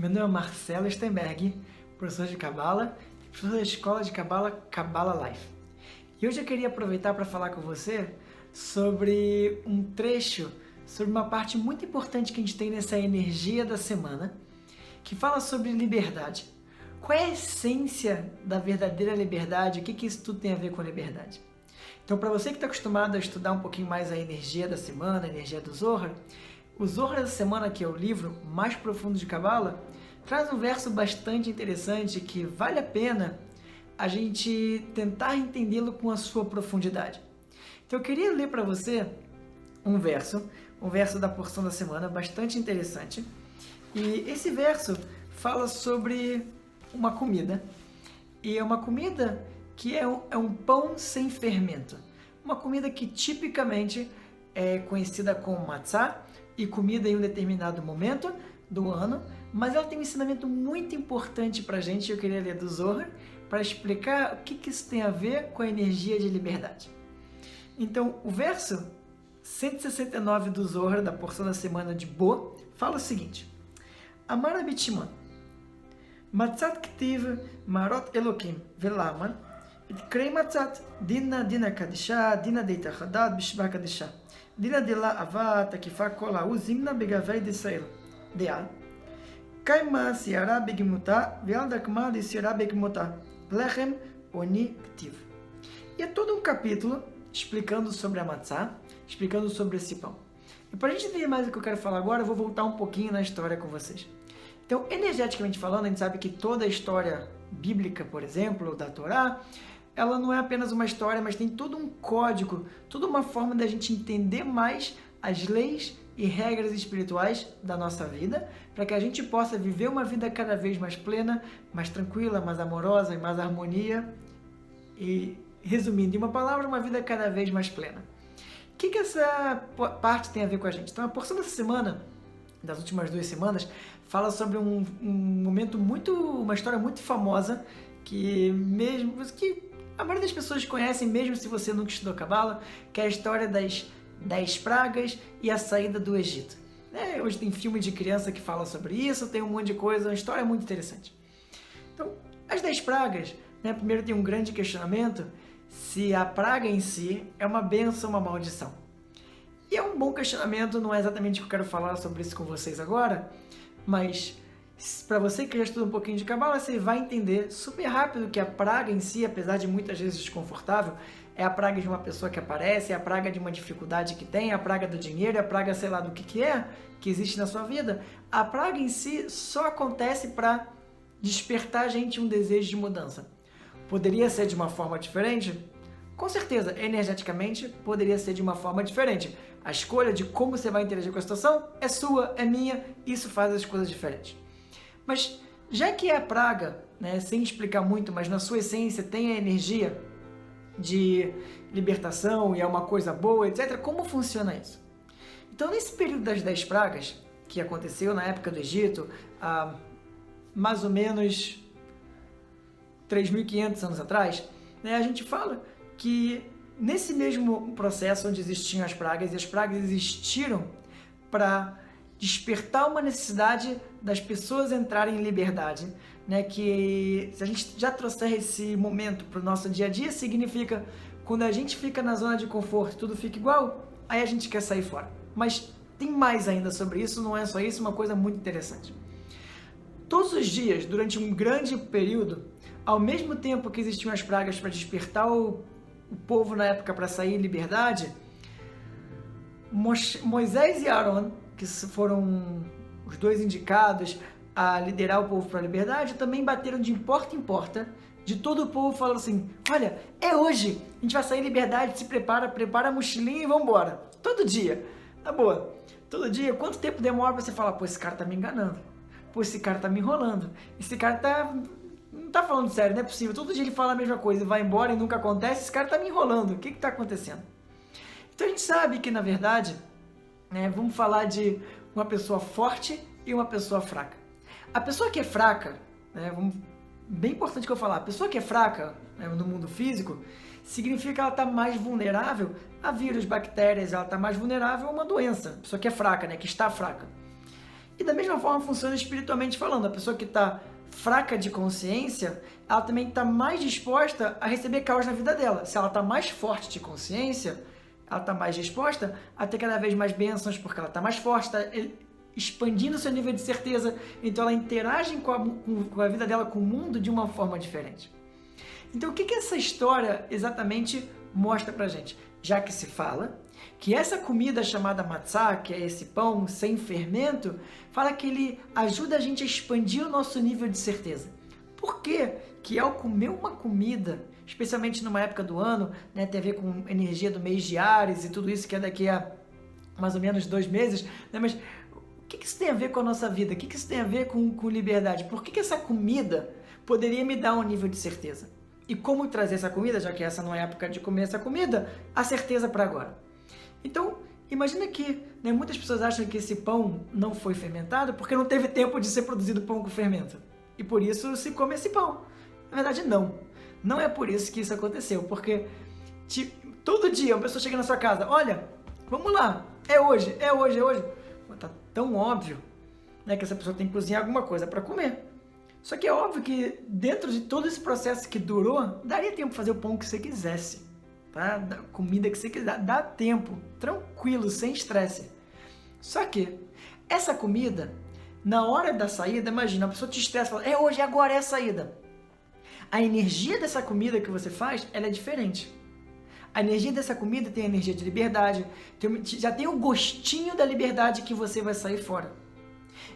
Meu nome é Marcelo Steinberg, professor de Cabala e professor da Escola de Cabala, Cabala Life. E hoje eu queria aproveitar para falar com você sobre um trecho, sobre uma parte muito importante que a gente tem nessa energia da semana, que fala sobre liberdade. Qual é a essência da verdadeira liberdade? O que isso tudo tem a ver com liberdade? Então, para você que está acostumado a estudar um pouquinho mais a energia da semana, a energia do Zohar, o Zohar da semana, que é o livro mais profundo de Cabala, traz um verso bastante interessante que vale a pena a gente tentar entendê-lo com a sua profundidade. Então eu queria ler para você um verso da porção da semana, bastante interessante. E esse verso fala sobre uma comida, e é uma comida que é um pão sem fermento. Uma comida que tipicamente é conhecida como matzá e comida em um determinado momento do ano, mas ela tem um ensinamento muito importante para a gente. Eu queria ler do Zohar para explicar o que isso tem a ver com a energia de liberdade. Então, o verso 169 do Zohar, da porção da semana de Bo, fala o seguinte: Amar Rabbi Shimon, Matzat Ktiv Marot Elokim Velaman, Krei Matzat, Dina Dina Kadisha, Dina Deita Hadad, Bishba Kadisha, Dina Dela Avat, Akifa Kola Uzimna Begavei de Israel, Deal, Kaima Siara Begmuta, Vealdakma de Siara Begmuta, Lechem Oni Ktiv. E é todo um capítulo explicando sobre a matzá, explicando sobre esse pão. E para a gente entender mais o que eu quero falar agora, eu vou voltar um pouquinho na história com vocês. Então, energeticamente falando, a gente sabe que toda a história bíblica, por exemplo, da Torá, ela não é apenas uma história, mas tem todo um código, toda uma forma da gente entender mais as leis e regras espirituais da nossa vida, para que a gente possa viver uma vida cada vez mais plena, mais tranquila, mais amorosa e mais harmonia. E, resumindo em uma palavra, uma vida cada vez mais plena. O que essa parte tem a ver com a gente? Então, a porção dessa semana, das últimas 2 semanas, fala sobre um momento uma história muito famosa, que a maioria das pessoas conhecem, mesmo se você nunca estudou Cabala, que é a história das 10 pragas e a saída do Egito. Hoje tem filme de criança que fala sobre isso, tem um monte de coisa, uma história muito interessante. Então, as 10 pragas, primeiro tem um grande questionamento se a praga em si é uma bênção ou uma maldição. E é um bom questionamento, não é exatamente o que eu quero falar sobre isso com vocês agora, mas para você que já estuda um pouquinho de Cabala, você vai entender super rápido que a praga em si, apesar de muitas vezes desconfortável, é a praga de uma pessoa que aparece, é a praga de uma dificuldade que tem, é a praga do dinheiro, é a praga sei lá do que é, que existe na sua vida. A praga em si só acontece para despertar a gente um desejo de mudança. Poderia ser de uma forma diferente? Com certeza, energeticamente, poderia ser de uma forma diferente. A escolha de como você vai interagir com a situação é sua, é minha, isso faz as coisas diferentes. Mas, já que é a praga, sem explicar muito, mas na sua essência tem a energia de libertação e é uma coisa boa, etc., como funciona isso? Então, nesse período das 10 pragas, que aconteceu na época do Egito, há mais ou menos 3.500 anos atrás, a gente fala que nesse mesmo processo onde existiam as pragas, e as pragas existiram para despertar uma necessidade das pessoas entrarem em liberdade, que se a gente já trouxer esse momento para o nosso dia a dia, significa quando a gente fica na zona de conforto, tudo fica igual, aí a gente quer sair fora. Mas tem mais ainda sobre isso, não é só isso, uma coisa muito interessante. Todos os dias, durante um grande período, ao mesmo tempo que existiam as pragas para despertar o povo na época para sair em liberdade, Moisés e Aaron, que foram os 2 indicados a liderar o povo para a liberdade, também bateram de porta em porta de todo o povo, falando assim: olha, é hoje, a gente vai sair em liberdade, se prepara a mochilinha e vamos embora. Todo dia, tá boa. Todo dia, quanto tempo demora para você falar: pô, esse cara tá me enganando, pô, esse cara tá me enrolando, esse cara não tá falando sério, não é possível. Todo dia ele fala a mesma coisa e vai embora e nunca acontece. Esse cara tá me enrolando. O que tá acontecendo? Então a gente sabe que, na verdade, vamos falar de uma pessoa forte e uma pessoa fraca. A pessoa que é fraca, bem importante que eu falar, a pessoa que é fraca no mundo físico, significa que ela está mais vulnerável a vírus, bactérias, ela está mais vulnerável a uma doença. A pessoa que é fraca, que está fraca. E da mesma forma funciona espiritualmente falando. A pessoa que está fraca de consciência, ela também está mais disposta a receber caos na vida dela. Se ela está mais forte de consciência, ela está mais disposta a ter cada vez mais bênçãos, porque ela está mais forte, está expandindo seu nível de certeza, então ela interage com a vida dela, com o mundo, de uma forma diferente. Então o que essa história exatamente mostra pra gente? Já que se fala que essa comida chamada matzá, que é esse pão sem fermento, fala que ele ajuda a gente a expandir o nosso nível de certeza. Por quê? Que ao comer uma comida, especialmente numa época do ano, né, tem a ver com energia do mês de Áries e tudo isso, que é daqui a mais ou menos 2 meses, né, mas o que isso tem a ver com a nossa vida? O que isso tem a ver com liberdade? Por que essa comida poderia me dar um nível de certeza? E como trazer essa comida, já que essa não é a época de comer essa comida, a certeza para agora? Então, imagina que, né, muitas pessoas acham que esse pão não foi fermentado porque não teve tempo de ser produzido pão com fermento. E por isso se come esse pão. Na verdade, não. Não é por isso que isso aconteceu, porque todo dia uma pessoa chega na sua casa, olha, vamos lá, é hoje. Tá tão óbvio, né, que essa pessoa tem que cozinhar alguma coisa para comer. Só que é óbvio que dentro de todo esse processo que durou, daria tempo de fazer o pão que você quisesse, tá? Da comida que você quiser, dá tempo, tranquilo, sem estresse. Só que essa comida, na hora da saída, imagina, a pessoa te estressa e fala, é hoje, agora é a saída. A energia dessa comida que você faz, ela é diferente. A energia dessa comida tem a energia de liberdade, já tem o gostinho da liberdade que você vai sair fora.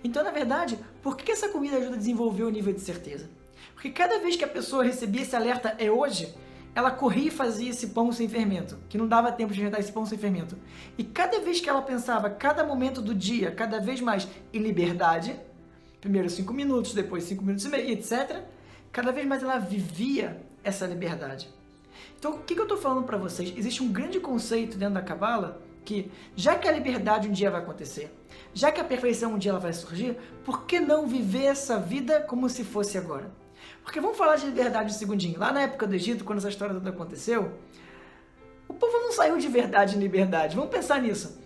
Então, na verdade, por que essa comida ajuda a desenvolver o nível de certeza? Porque cada vez que a pessoa recebia esse alerta, é hoje, ela corria e fazia esse pão sem fermento, que não dava tempo de fermentar esse pão sem fermento. E cada vez que ela pensava, cada momento do dia, cada vez mais em liberdade, primeiro 5 minutos, depois 5 minutos e meio, etc., cada vez mais ela vivia essa liberdade. Então, o que eu estou falando para vocês? Existe um grande conceito dentro da Cabala que, já que a liberdade um dia vai acontecer, já que a perfeição um dia ela vai surgir, por que não viver essa vida como se fosse agora? Porque vamos falar de liberdade um segundinho. Lá na época do Egito, quando essa história toda aconteceu, o povo não saiu de verdade em liberdade. Vamos pensar nisso.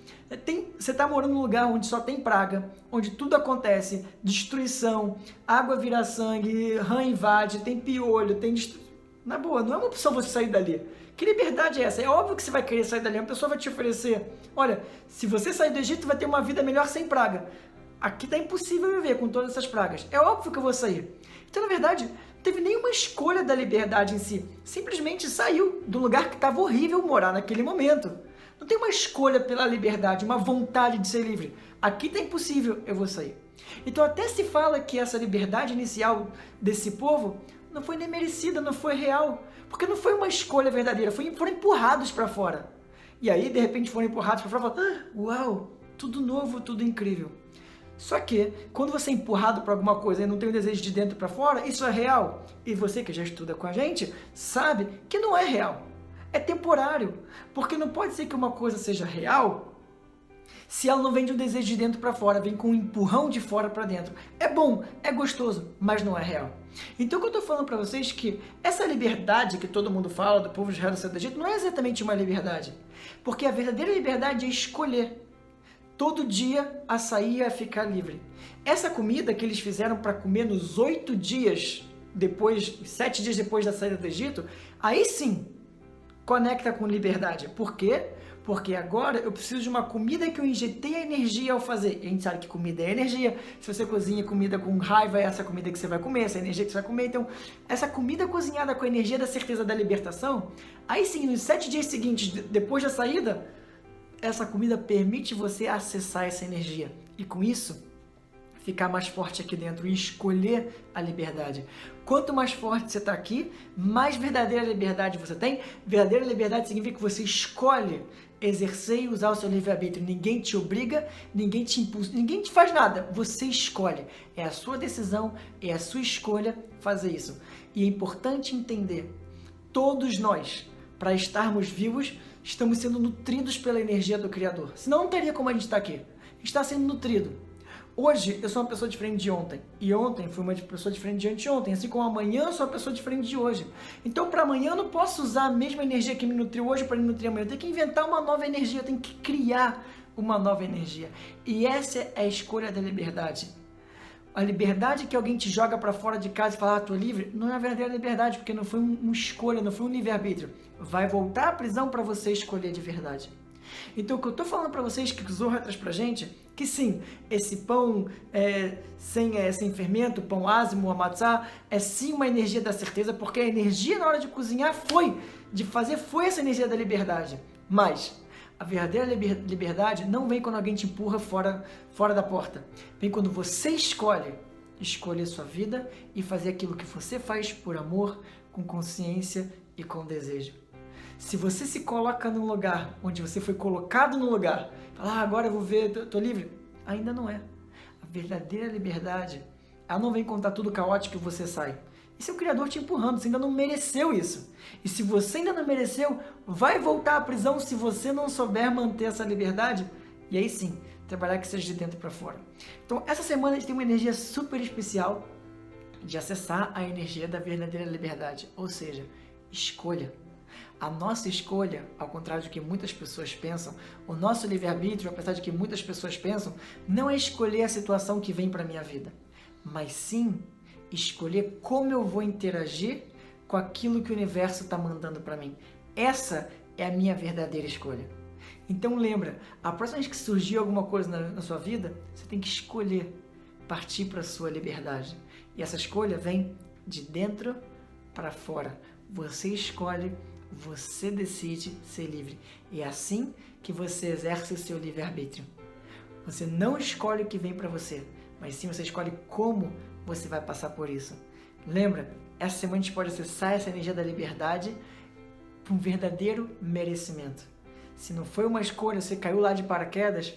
Você está morando num lugar onde só tem praga, onde tudo acontece, destruição, água vira sangue, rã invade, tem piolho, tem destruição. Na boa, não é uma opção você sair dali. Que liberdade é essa? É óbvio que você vai querer sair dali. Uma pessoa vai te oferecer, olha, se você sair do Egito, vai ter uma vida melhor sem praga. Aqui tá impossível viver com todas essas pragas. É óbvio que eu vou sair. Então, na verdade, não teve nenhuma escolha da liberdade em si. Simplesmente saiu do lugar que estava horrível morar naquele momento. Não tem uma escolha pela liberdade, uma vontade de ser livre. Aqui tá impossível, eu vou sair. Então, até se fala que essa liberdade inicial desse povo não foi nem merecida, não foi real, porque não foi uma escolha verdadeira, foram empurrados para fora. E aí, de repente, foram empurrados para fora e falaram, uau, tudo novo, tudo incrível. Só que, quando você é empurrado para alguma coisa e não tem o desejo de dentro para fora, isso é real. E você que já estuda com a gente, sabe que não é real. É temporário, porque não pode ser que uma coisa seja real se ela não vem de um desejo de dentro para fora, vem com um empurrão de fora para dentro. É bom, é gostoso, mas não é real. Então, o que eu estou falando para vocês é que essa liberdade que todo mundo fala do povo de Israel do Egito não é exatamente uma liberdade. Porque a verdadeira liberdade é escolher todo dia a sair e a ficar livre. Essa comida que eles fizeram para comer nos 8 dias depois, 7 dias depois da saída do Egito, aí sim conecta com liberdade. Por quê? Porque agora eu preciso de uma comida que eu injetei a energia ao fazer. E a gente sabe que comida é energia. Se você cozinha comida com raiva, é essa comida que você vai comer, essa energia que você vai comer. Então, essa comida cozinhada com a energia da certeza da libertação, aí sim, nos 7 dias seguintes, depois da saída, essa comida permite você acessar essa energia. E com isso, ficar mais forte aqui dentro e escolher a liberdade. Quanto mais forte você está aqui, mais verdadeira liberdade você tem. Verdadeira liberdade significa que você escolhe exercer e usar o seu livre-arbítrio. Ninguém te obriga, ninguém te impulsa, ninguém te faz nada. Você escolhe. É a sua decisão, é a sua escolha fazer isso. E é importante entender, todos nós, para estarmos vivos, estamos sendo nutridos pela energia do Criador. Senão não teria como a gente estar aqui. A gente está sendo nutrido. Hoje eu sou uma pessoa diferente de ontem, e ontem fui uma pessoa diferente de anteontem, assim como amanhã eu sou uma pessoa diferente de hoje. Então, para amanhã eu não posso usar a mesma energia que me nutriu hoje para me nutrir amanhã. Eu tenho que inventar uma nova energia, eu tenho que criar uma nova energia. E essa é a escolha da liberdade. A liberdade que alguém te joga para fora de casa e fala, tô livre, não é a verdadeira liberdade, porque não foi uma escolha, não foi um livre-arbítrio. Vai voltar à prisão para você escolher de verdade. Então, o que eu estou falando para vocês, que o Zohar traz pra gente, que sim, esse pão sem fermento, pão ázimo, a matzá, é sim uma energia da certeza, porque a energia na hora de cozinhar foi essa energia da liberdade. Mas a verdadeira liberdade não vem quando alguém te empurra fora da porta. Vem quando você escolher sua vida e fazer aquilo que você faz por amor, com consciência e com desejo. Se você se coloca num lugar onde você foi colocado no lugar, fala, agora eu vou ver, tô livre, ainda não é. A verdadeira liberdade, ela não vem contar tudo caótico e você sai. Esse é o Criador te empurrando, você ainda não mereceu isso. E se você ainda não mereceu, vai voltar à prisão se você não souber manter essa liberdade. E aí sim, trabalhar que seja de dentro para fora. Então, essa semana a gente tem uma energia super especial de acessar a energia da verdadeira liberdade. Ou seja, escolha. A nossa escolha, ao contrário do que muitas pessoas pensam, o nosso livre-arbítrio, apesar de que muitas pessoas pensam, não é escolher a situação que vem para a minha vida, mas sim escolher como eu vou interagir com aquilo que o universo está mandando para mim. Essa é a minha verdadeira escolha. Então lembra, a próxima vez que surgir alguma coisa na sua vida, você tem que escolher partir para a sua liberdade. E essa escolha vem de dentro para fora. Você escolhe, você decide ser livre. E é assim que você exerce o seu livre-arbítrio. Você não escolhe o que vem para você, mas sim você escolhe como você vai passar por isso. Lembra, essa semana a gente pode acessar essa energia da liberdade para um verdadeiro merecimento. Se não foi uma escolha, você caiu lá de paraquedas,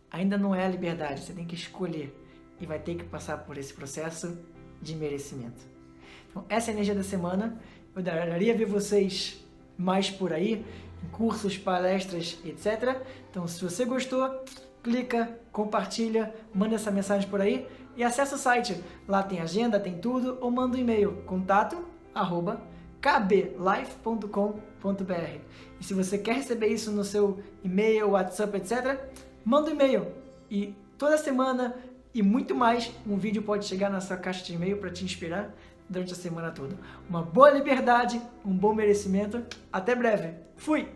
ainda não é a liberdade. Você tem que escolher e vai ter que passar por esse processo de merecimento. Então, essa é a energia da semana. Eu adoraria ver vocês mais por aí, em cursos, palestras, etc. Então, se você gostou, clica, compartilha, manda essa mensagem por aí e acessa o site. Lá tem agenda, tem tudo, ou manda um e-mail, contato@kblife.com.br. E se você quer receber isso no seu e-mail, WhatsApp, etc., manda um e-mail. E toda semana e muito mais, um vídeo pode chegar na sua caixa de e-mail para te inspirar durante a semana toda. Uma boa liberdade, um bom merecimento. Até breve. Fui!